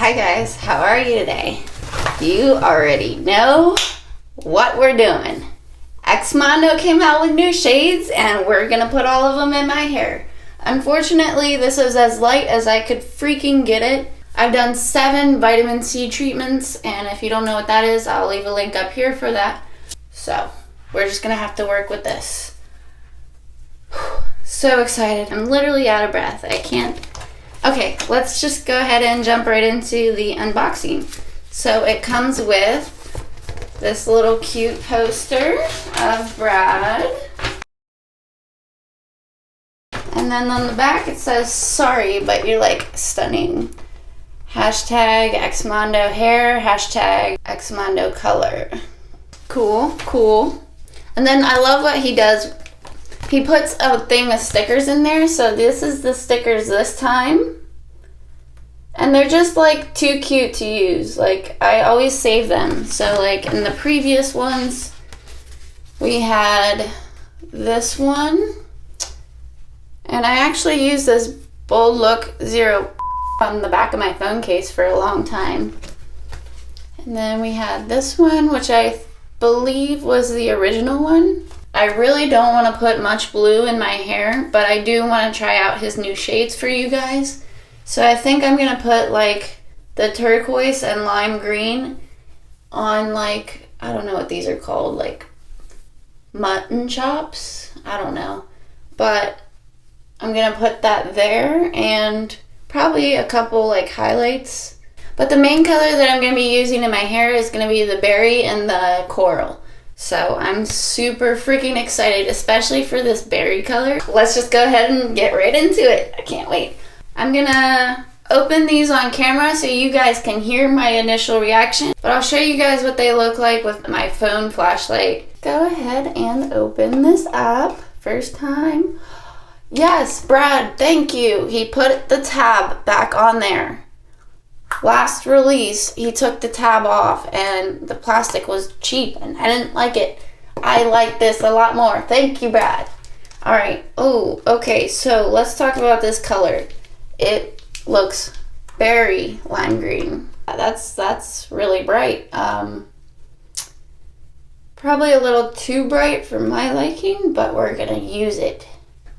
Hi guys, how are you today? You already know what we're doing. Xmondo came out with new shades and we're gonna put all of them in my hair. Unfortunately, this is as light as I could freaking get it. I've done 7 vitamin C treatments, and if you don't know what that is, I'll leave a link up here for that. So, we're just gonna have to work with this. So excited. I'm literally out of breath. I can't. Okay, let's just go ahead and jump right into the unboxing. So it comes with this little cute poster of Brad. And then on the back it says, sorry, but you're like stunning. Hashtag Xmondo hair, hashtag Xmondo color. Cool. And then I love what he does. He puts a thing of stickers in there, so this is the stickers this time. And they're just like too cute to use. Like, I always save them. So like in the previous ones, we had this one. And I actually used this Bold Look Zero on the back of my phone case for a long time. And then we had this one, which I believe was the original one. I really don't want to put much blue in my hair, but I do want to try out his new shades for you guys. So I think I'm going to put like the turquoise and lime green on like, I don't know what these are called, like mutton chops? I don't know. But I'm going to put that there and probably a couple like highlights. But the main color that I'm going to be using in my hair is going to be the berry and the coral. So I'm super freaking excited, especially for this berry color. Let's just go ahead and get right into it. I can't wait. I'm gonna open these on camera so you guys can hear my initial reaction, but I'll show you guys what they look like with my phone flashlight. Go ahead and open this up. First time. Yes, Brad, thank you. He put the tab back on there. Last release, he took the tab off and the plastic was cheap and I didn't like it. I like this a lot more. Thank you, Brad. All right. Oh, okay. So let's talk about this color. It looks very lime green. That's really bright. Probably a little too bright for my liking, but we're gonna use it.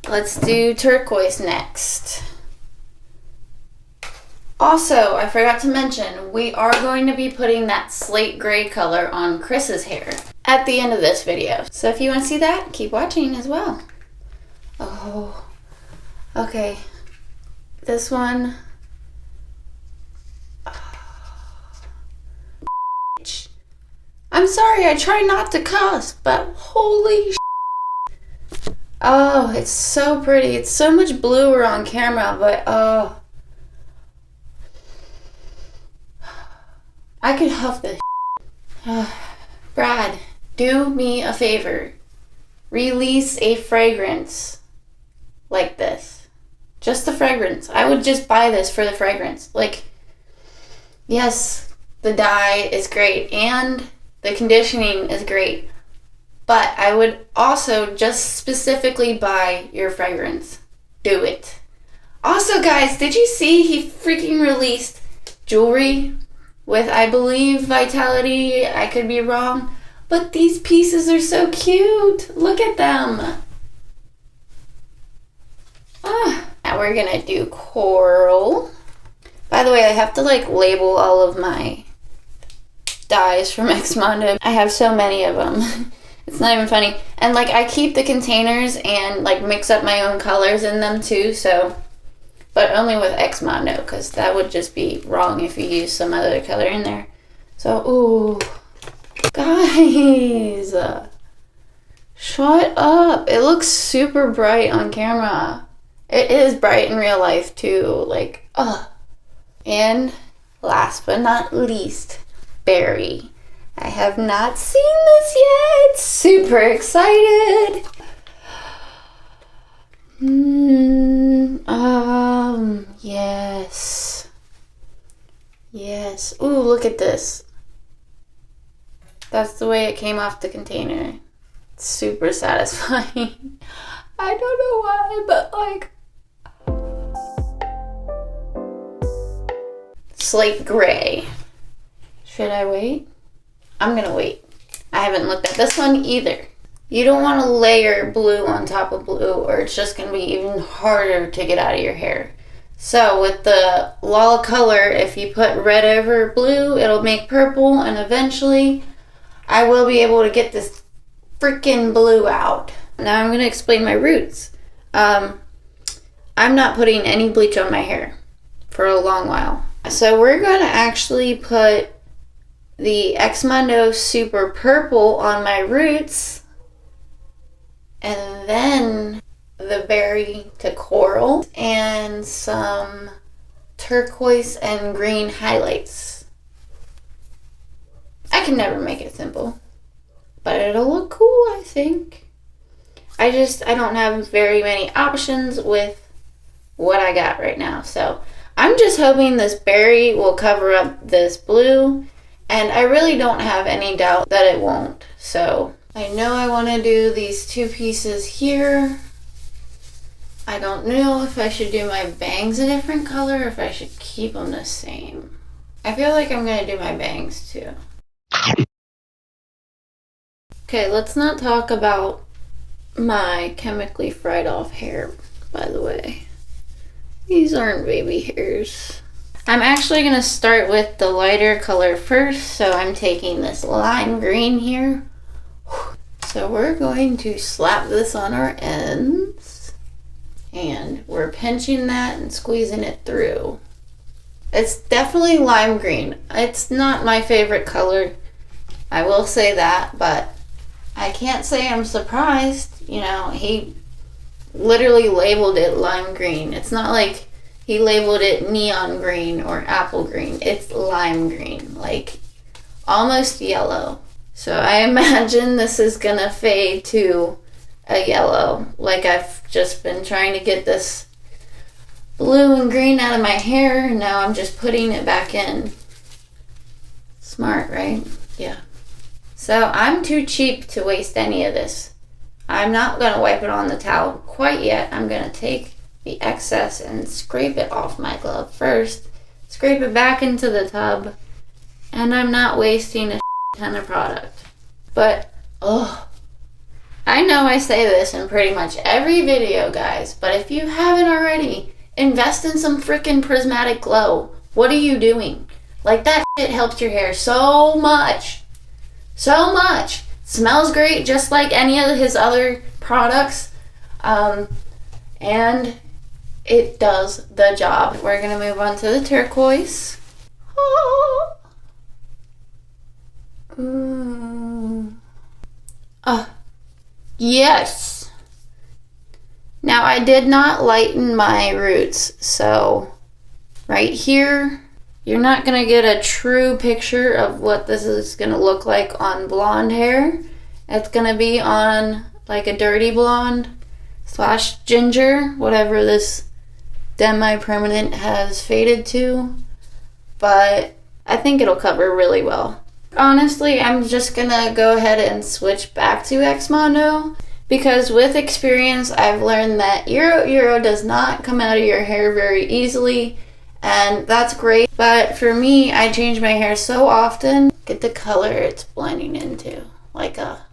Let's do turquoise next. Also, I forgot to mention, we are going to be putting that slate gray color on Chris's hair at the end of this video. So if you want to see that, keep watching as well. Oh, okay. This one. I'm sorry, I try not to cuss, but holy shit. Oh, it's so pretty. It's so much bluer on camera, but oh. I could huff this. Brad, do me a favor. Release a fragrance like this. Just the fragrance. I would just buy this for the fragrance. Like, yes, the dye is great and the conditioning is great. But I would also just specifically buy your fragrance. Do it. Also, guys, did you see he freaking released jewelry with, I believe, Vitality? I could be wrong, but these pieces are so cute. Look at them. Now we're gonna do coral. By the way, I have to like label all of my dyes from Xmondo. I have so many of them. It's not even funny. And like I keep the containers and like mix up my own colors in them too, so. But only with Xmondo, because that would just be wrong if you use some other color in there. So, ooh. Guys. Shut up. It looks super bright on camera. It is bright in real life too. Like, ugh. And last but not least, berry. I have not seen this yet. Super excited. Yes. Ooh, look at this. That's the way it came off the container. It's super satisfying. I don't know why, but like, slate gray. Should I wait? I'm gonna wait. I haven't looked at this one either. You don't want to layer blue on top of blue, or it's just gonna be even harder to get out of your hair. So with the Lala color, if you put red over blue, it'll make purple, and eventually I will be able to get this freaking blue out. Now I'm gonna explain my roots. I'm not putting any bleach on my hair for a long while. So we're gonna actually put the Xmondo Super Purple on my roots, and then the Berry to Coral, and some turquoise and green highlights. I can never make it simple, but it'll look cool, I think. I don't have very many options with what I got right now, so I'm just hoping this berry will cover up this blue, and I really don't have any doubt that it won't. So I know I want to do these two pieces here. I don't know if I should do my bangs a different color or if I should keep them the same. I feel like I'm going to do my bangs too. Okay, let's not talk about my chemically fried off hair, by the way. These aren't baby hairs. I'm actually going to start with the lighter color first, so I'm taking this lime green here. So we're going to slap this on our ends, and we're pinching that and squeezing it through. It's definitely lime green. It's not my favorite color, I will say that, but I can't say I'm surprised. You know, he literally labeled it lime green. It's not like he labeled it neon green or apple green. It's lime green, like almost yellow. So I imagine this is gonna fade to a yellow. Like I've just been trying to get this blue and green out of my hair. Now I'm just putting it back in. Smart, right? Yeah. So I'm too cheap to waste any of this. I'm not gonna wipe it on the towel quite yet. I'm gonna take the excess and scrape it off my glove first, scrape it back into the tub, and I'm not wasting a ton of product. But I know I say this in pretty much every video, guys, but if you haven't already, invest in some freaking prismatic glow. What are you doing? Like, that shit helps your hair so much. So much. Smells great just like any of his other products. And it does the job. We're going to move on to the turquoise. Yes. Now I did not lighten my roots, so right here, you're not going to get a true picture of what this is going to look like on blonde hair. It's going to be on like a dirty blonde / ginger, whatever this demi-permanent has faded to. But I think it'll cover really well. Honestly, I'm just going to go ahead and switch back to Xmondo, because with experience, I've learned that Euro does not come out of your hair very easily. And that's great, but for me, I change my hair so often. Get the color it's blending into, like a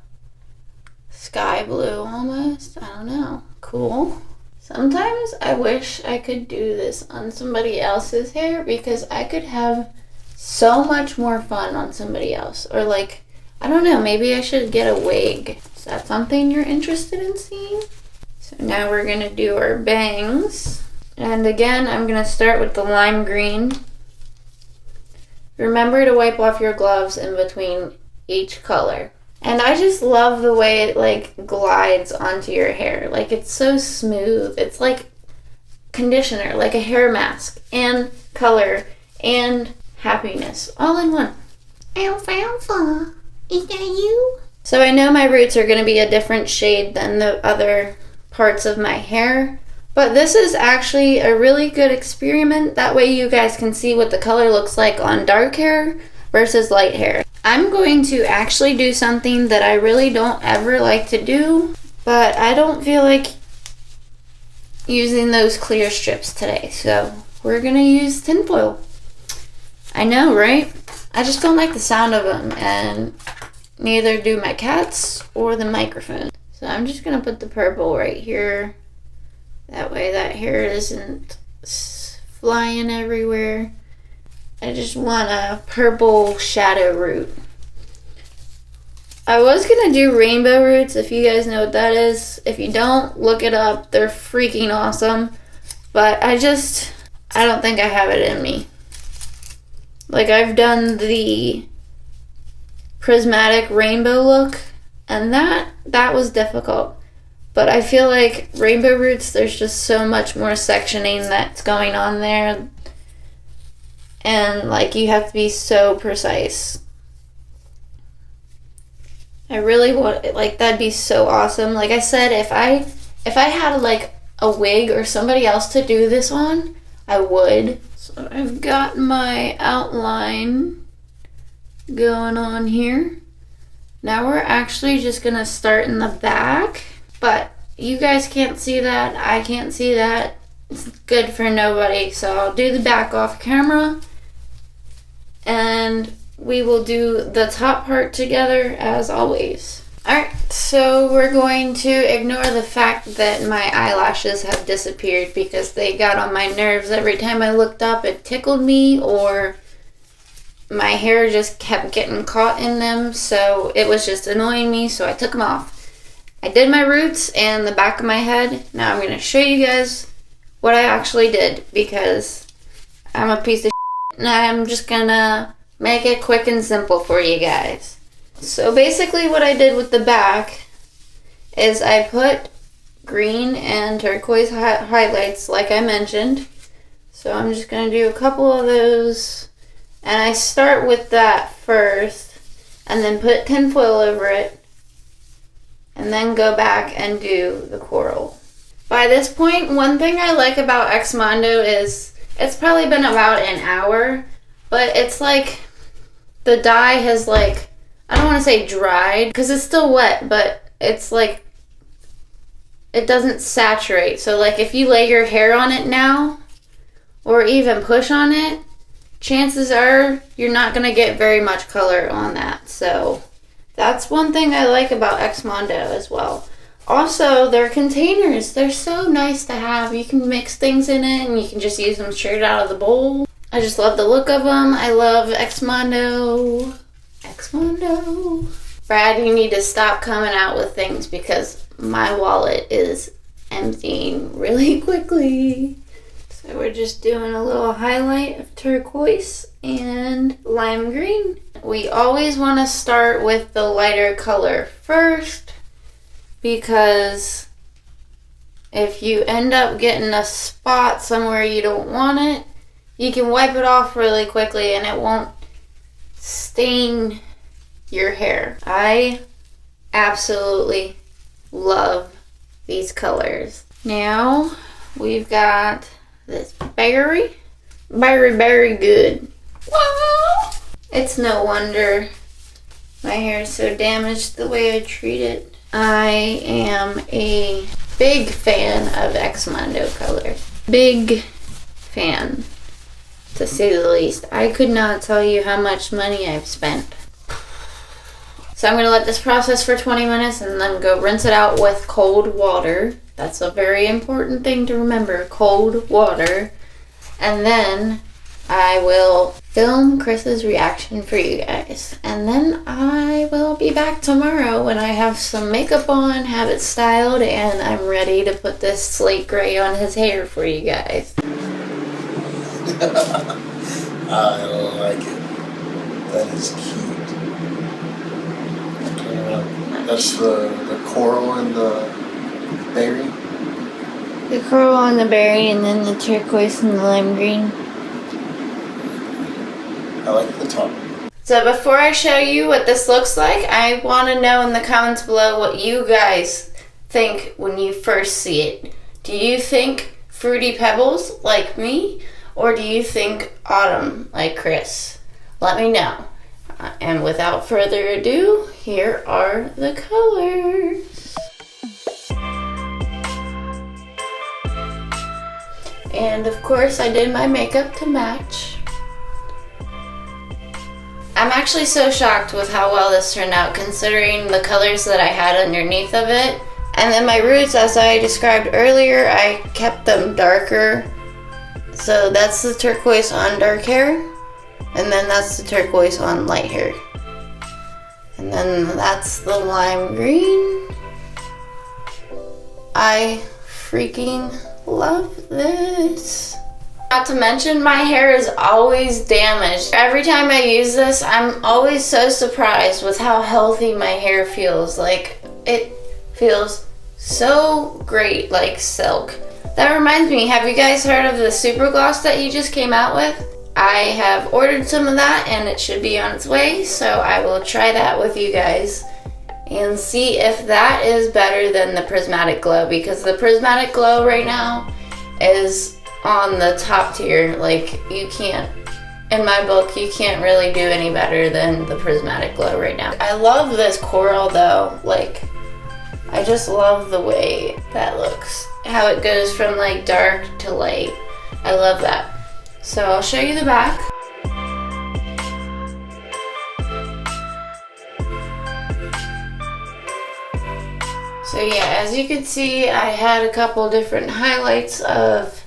sky blue almost. I don't know. Cool. Sometimes I wish I could do this on somebody else's hair, because I could have so much more fun on somebody else. Or like, I don't know, maybe I should get a wig. Is that something you're interested in seeing? So now we're gonna do our bangs. And again, I'm going to start with the lime green. Remember to wipe off your gloves in between each color. And I just love the way it like glides onto your hair. Like, it's so smooth. It's like conditioner, like a hair mask, and color, and happiness, all in one. Alfalfa, is that you? So I know my roots are going to be a different shade than the other parts of my hair. But this is actually a really good experiment. That way you guys can see what the color looks like on dark hair versus light hair. I'm going to actually do something that I really don't ever like to do, but I don't feel like using those clear strips today. So we're going to use tinfoil. I know, right? I just don't like the sound of them, and neither do my cats or the microphone. So I'm just gonna put the purple right here. That way that hair isn't flying everywhere. I just want a purple shadow root. I was gonna do rainbow roots, if you guys know what that is. If you don't, look it up. They're freaking awesome. But I don't think I have it in me. Like, I've done the prismatic rainbow look, and that was difficult. But I feel like rainbow roots, there's just so much more sectioning that's going on there. And, like, you have to be so precise. I really want, like, that'd be so awesome. Like I said, if I had, like, a wig or somebody else to do this on, I would. So I've got my outline going on here. Now we're actually just going to start in the back. But you guys can't see that. I can't see that. It's good for nobody. So I'll do the back off camera. And we will do the top part together as always. Alright, so we're going to ignore the fact that my eyelashes have disappeared because they got on my nerves. Every time I looked up, it tickled me, or my hair just kept getting caught in them, so it was just annoying me, so I took them off. I did my roots and the back of my head. Now I'm going to show you guys what I actually did because I'm a piece of shit, and I'm just going to make it quick and simple for you guys. So basically what I did with the back is I put green and turquoise highlights like I mentioned. So I'm just going to do a couple of those. And I start with that first and then put tinfoil over it. And then go back and do the coral. By this point, one thing I like about Xmondo is it's probably been about an hour. But it's like the dye has like, I don't want to say dried because it's still wet, but it's like it doesn't saturate. So like if you lay your hair on it now or even push on it, chances are you're not going to get very much color on that. So that's one thing I like about Xmondo as well. Also, their containers, they're so nice to have. You can mix things in it and you can just use them straight out of the bowl. I just love the look of them. I love Xmondo. Xmondo. Brad, you need to stop coming out with things because my wallet is emptying really quickly. So we're just doing a little highlight of turquoise and lime green. We always want to start with the lighter color first because if you end up getting a spot somewhere you don't want it, you can wipe it off really quickly and it won't stain your hair. I absolutely love these colors. Now we've got this berry good. Wow! It's no wonder my hair is so damaged the way I treat it. I am a big fan of Xmondo color. Big fan, to say the least. I could not tell you how much money I've spent. So I'm going to let this process for 20 minutes and then go rinse it out with cold water. That's a very important thing to remember, cold water. And then I will film Chris's reaction for you guys. And then I will be back tomorrow when I have some makeup on, have it styled, and I'm ready to put this slate gray on his hair for you guys. I like it. That is cute. That's the coral and the berry. The coral and the berry, and then the turquoise and the lime green. I like the top. So before I show you what this looks like, I want to know in the comments below what you guys think when you first see it. Do you think Fruity Pebbles like me? Or do you think autumn like Chris? Let me know. And without further ado, here are the colors. And of course I did my makeup to match. I'm actually so shocked with how well this turned out considering the colors that I had underneath of it. And then my roots, as I described earlier, I kept them darker. So that's the turquoise on dark hair, and then that's the turquoise on light hair. And then that's the lime green. I freaking love this. Not to mention, my hair is always damaged. Every time I use this, I'm always so surprised with how healthy my hair feels. Like, it feels so great, like silk. That reminds me, have you guys heard of the super gloss that he just came out with? I have ordered some of that and it should be on its way, so I will try that with you guys and see if that is better than the Prismatic Glow, because the Prismatic Glow right now is on the top tier. Like, you can't, in my book, you can't really do any better than the Prismatic Glow right now. I love this coral though. Like, I just love the way that looks. How it goes from like dark to light. I love that. So I'll show you the back. So yeah, as you can see, I had a couple different highlights of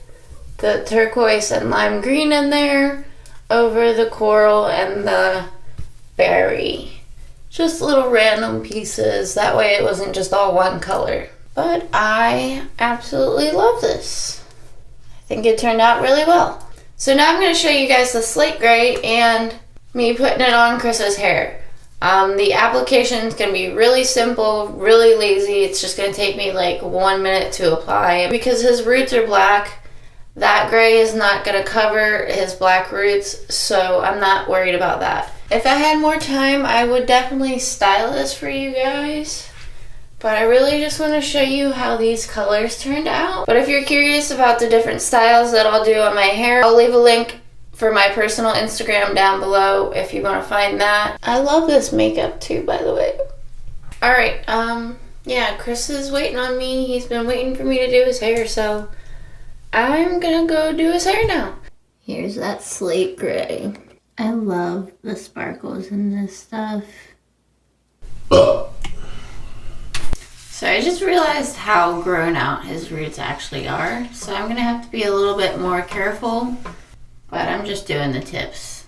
the turquoise and lime green in there over the coral and the berry. Just little random pieces. That way it wasn't just all one color. But I absolutely love this. I think it turned out really well. So now I'm going to show you guys the slate gray and me putting it on Chris's hair. The application is going to be really simple, really lazy. It's just going to take me like 1 minute to apply. Because his roots are black, that gray is not going to cover his black roots, so I'm not worried about that. If I had more time, I would definitely style this for you guys. But I really just want to show you how these colors turned out. But if you're curious about the different styles that I'll do on my hair, I'll leave a link for my personal Instagram down below if you want to find that. I love this makeup too, by the way. Alright, yeah, Chris is waiting on me. He's been waiting for me to do his hair, so I'm gonna go do his hair now. Here's that slate gray. I love the sparkles in this stuff. So I just realized how grown out his roots actually are. So I'm gonna have to be a little bit more careful, but I'm just doing the tips.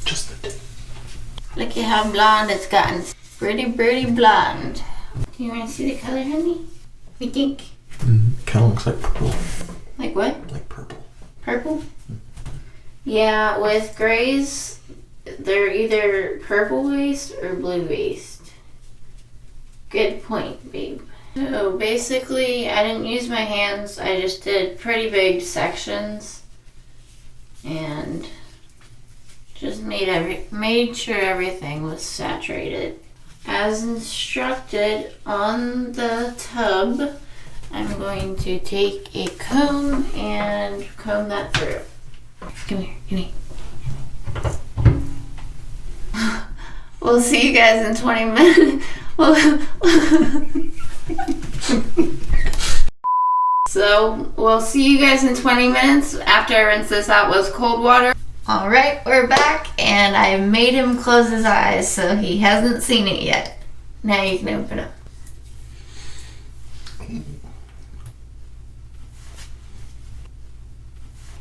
Just the tip. Look at how blonde it's gotten. Pretty, pretty blonde. Do you wanna see the color, honey? What do you think? Kind of looks like purple. Like what? Like purple. Purple? Yeah, with grays, they're either purple based or blue based. Good point, babe. So basically, I didn't use my hands. I just did pretty big sections and just made sure everything was saturated. As instructed on the tub, I'm going to take a comb and comb that through. Come here, come here. We'll see you guys in 20 minutes. So we'll see you guys in 20 minutes after I rinse this out with cold water. Alright, we're back and I made him close his eyes so he hasn't seen it yet. Now you can open it.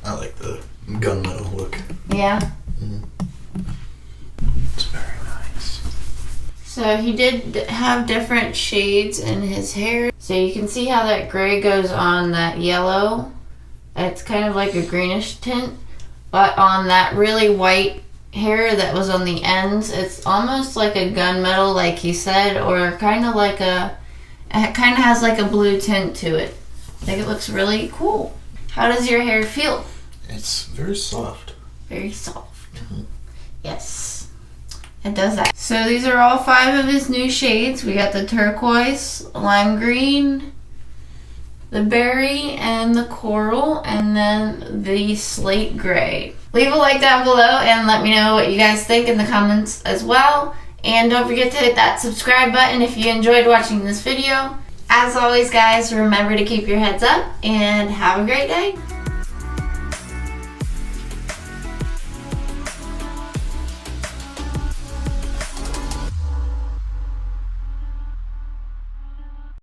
I like the gunmetal look. Yeah? It's very nice. So he did have different shades in his hair. So you can see how that gray goes on that yellow. It's kind of like a greenish tint. But on that really white hair that was on the ends, it's almost like a gunmetal, like he said, or kind of like it kind of has like a blue tint to it. I think it looks really cool. How does your hair feel? It's very soft. Very soft. Yes, it does that. So these are all 5 of his new shades. We got the turquoise, lime green, the berry, and the coral, and then the slate gray. Leave a like down below and let me know what you guys think in the comments as well. And don't forget to hit that subscribe button if you enjoyed watching this video. As always, guys, remember to keep your heads up and have a great day.